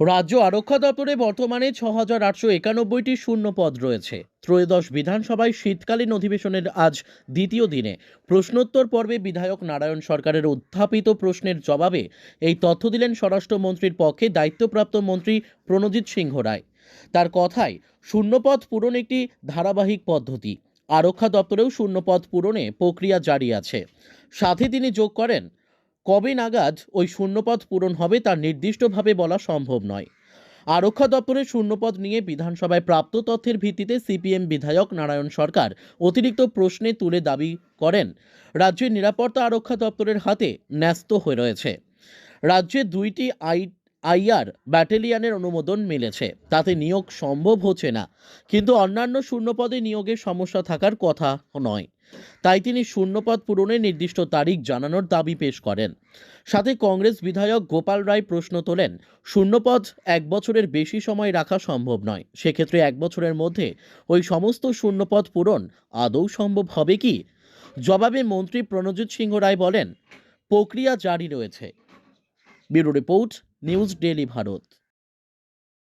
রাজ্য আরক্ষা দপ্তরে বর্তমানে ৬,৮৯১টি শূন্য পদ রয়েছে। ত্রয়োদশ বিধানসভায় শীতকালীন অধিবেশনের আজ দ্বিতীয় দিনে প্রশ্নোত্তর পর্বে বিধায়ক নারায়ণ সরকারের উত্থাপিত প্রশ্নের জবাবে এই তথ্য দিলেন স্বরাষ্ট্রমন্ত্রীর পক্ষে দায়িত্বপ্রাপ্ত মন্ত্রী প্রণজিৎ সিংহ রায়। তার কথায়, শূন্যপদ পূরণ একটি ধারাবাহিক পদ্ধতি। আরক্ষা দপ্তরেও শূন্যপদ পূরণে প্রক্রিয়া জারি আছে। সাথে তিনি যোগ করেন, কবে নাগাদ ওই শূন্যপদ পূরণ হবে তা নির্দিষ্টভাবে বলা সম্ভব নয়। আরক্ষা দপ্তরের শূন্যপদ নিয়ে বিধানসভায় প্রাপ্ত তথ্যের ভিত্তিতে সিপিএম বিধায়ক নারায়ণ সরকার অতিরিক্ত প্রশ্নে তুলে দাবি করেন, রাজ্যের নিরাপত্তা আরক্ষা দপ্তরের হাতে ন্যস্ত হয়ে রয়েছে। রাজ্যে 2টি আইআর ব্যাটালিয়নের অনুমোদন মিলেছে, তাতে নিয়োগ সম্ভব হচ্ছে না, কিন্তু অন্যান্য শূন্যপদে নিয়োগের সমস্যা থাকার কথা নয়। তাই তিনি শূন্যপদ পূরণের নির্দিষ্ট তারিখ জানানোর দাবি পেশ করেন। সাথে কংগ্রেস বিধায়ক গোপাল রায় প্রশ্ন তোলেন, শূন্যপদ 1 বছরের বেশি সময় রাখা সম্ভব নয়, সেক্ষেত্রে 1 বছরের মধ্যে ওই সমস্ত শূন্যপদ পূরণ আদৌ সম্ভব হবে কি? জবাবে মন্ত্রী প্রণজিৎ সিংহ রায় বলেন, প্রক্রিয়া জারি রয়েছে। Bureau report, news daily Bharat.